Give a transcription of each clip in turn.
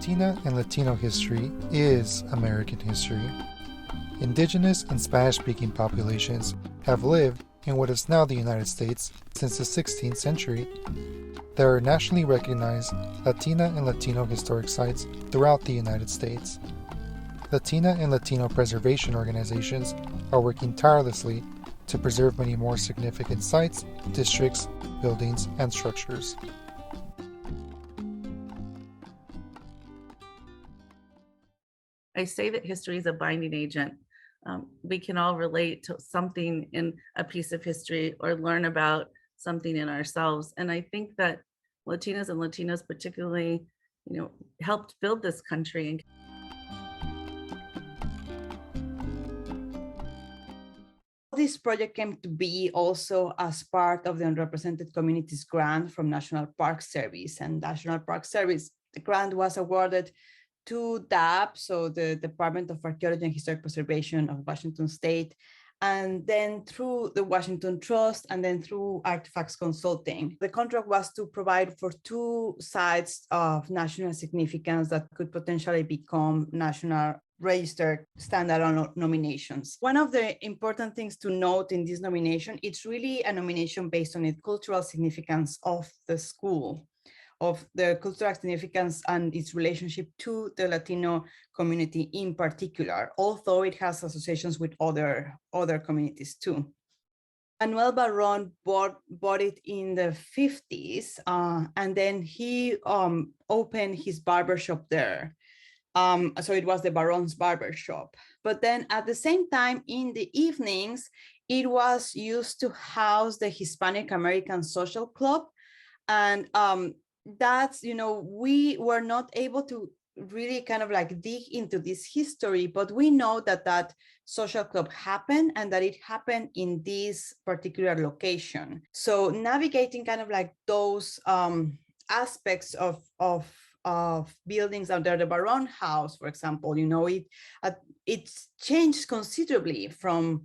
Latina and Latino history is American history. Indigenous and Spanish-speaking populations have lived in what is now the United States since the 16th century. There are nationally recognized Latina and Latino historic sites throughout the United States. Latina and Latino preservation organizations are working tirelessly to preserve many more significant sites, districts, buildings, and structures. I say that history is a binding agent. We can all relate to something in a piece of history or learn about something in ourselves. And I think that Latinas and Latinos particularly, helped build this country. This project came to be also as part of the Unrepresented Communities Grant from National Park Service. And National Park Service, the grant was awarded to DAP, so the Department of Archaeology and Historic Preservation of Washington State, and then through the Washington Trust, and then through Artifacts Consulting. The contract was to provide for 2 sites of national significance that could potentially become national registered standalone nominations. One of the important things to note in this nomination, it's really a nomination based on the cultural significance of the school, of the cultural significance and its relationship to the Latino community in particular, although it has associations with other communities too. Manuel Barron bought it in the 50s, and then he opened his barbershop there. So it was the Barron's Barbershop. But then at the same time, in the evenings, it was used to house the Hispanic American Social Club. And that's, we were not able to really kind of like dig into this history, but we know that that social club happened and that it happened in this particular location. So navigating kind of like those aspects of buildings under the Barron House, for example, it's changed considerably from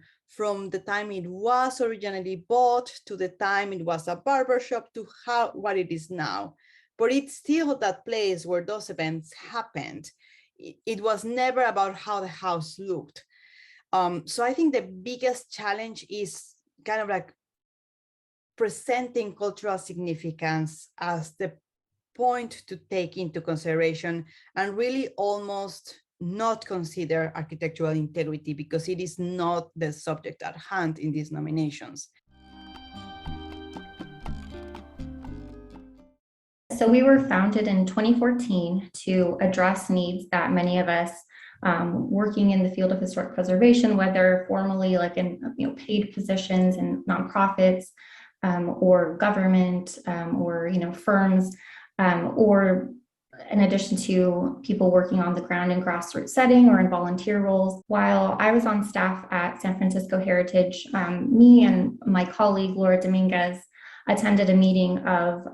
the time it was originally bought to the time it was a barbershop to what it is now. But it's still that place where those events happened. It was never about how the house looked. So I think the biggest challenge is kind of like presenting cultural significance as the point to take into consideration and really almost not consider architectural integrity because it is not the subject at hand in these nominations. So we were founded in 2014 to address needs that many of us working in the field of historic preservation, whether formally like in paid positions in nonprofits or government or firms, or in addition to people working on the ground in grassroots setting or in volunteer roles. While I was on staff at San Francisco Heritage, me and my colleague Laura Dominguez attended a meeting of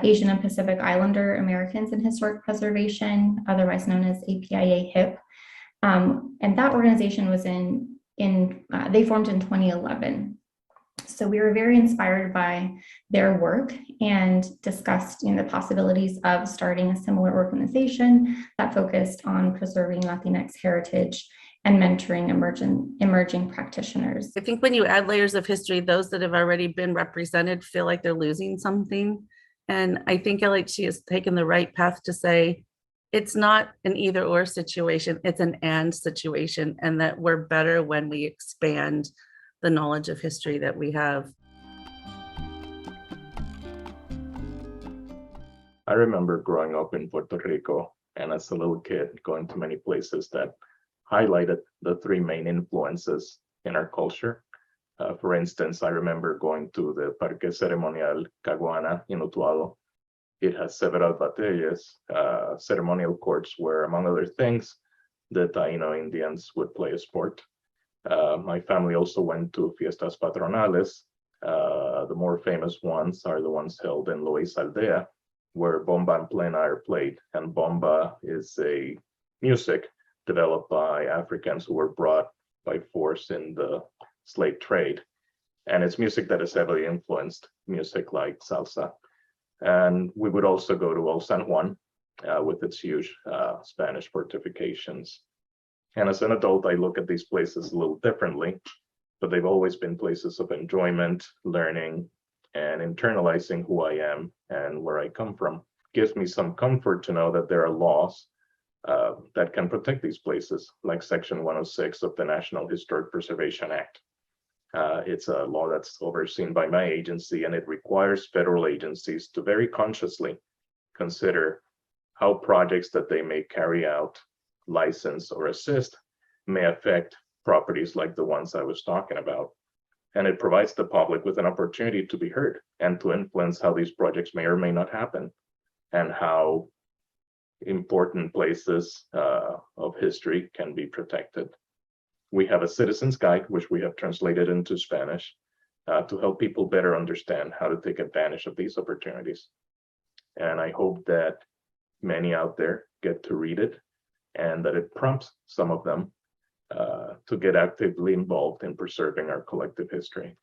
Asian and Pacific Islander Americans in Historic Preservation, otherwise known as APIA-HIP. And that organization was they formed in 2011. So we were very inspired by their work and discussed the possibilities of starting a similar organization that focused on preserving Latinx heritage and mentoring emerging practitioners. I think when you add layers of history, those that have already been represented feel like they're losing something. And I think LHC has taken the right path to say, it's not an either or situation, it's an and situation, and that we're better when we expand the knowledge of history that we have. I remember growing up in Puerto Rico and as a little kid going to many places that highlighted the 3 main influences in our culture. For instance, I remember going to the Parque Ceremonial Caguana in Utuado. It has several batallas, ceremonial courts where, among other things, the Taino Indians would play a sport. My family also went to Fiestas Patronales. The more famous ones are the ones held in Loíza Aldea, where bomba and plena are played. And bomba is a music developed by Africans who were brought by force in the slave trade. And it's music that has heavily influenced music like salsa. And we would also go to El San Juan, with its huge Spanish fortifications. And as an adult, I look at these places a little differently, but they've always been places of enjoyment, learning, and internalizing who I am and where I come from. It gives me some comfort to know that there are laws that can protect these places, like Section 106 of the National Historic Preservation Act. It's a law that's overseen by my agency, and it requires federal agencies to very consciously consider how projects that they may carry out, license, or assist may affect properties like the ones I was talking about. And it provides the public with an opportunity to be heard and to influence how these projects may or may not happen, and how important places of history can be protected. We have a citizen's guide, which we have translated into Spanish to help people better understand how to take advantage of these opportunities. And I hope that many out there get to read it, and that it prompts some of them to get actively involved in preserving our collective history.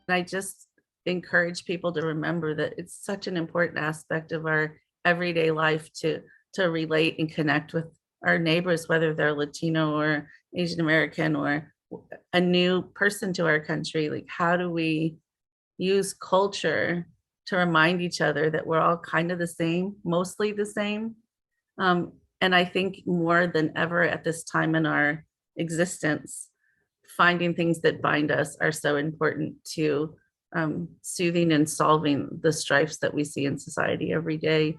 I just encourage people to remember that it's such an important aspect of our everyday life to relate and connect with our neighbors, whether they're Latino or Asian American or a new person to our country. Like, how do we use culture to remind each other that we're all kind of the same, mostly the same? And I think more than ever at this time in our existence, finding things that bind us are so important to soothing and solving the strifes that we see in society every day.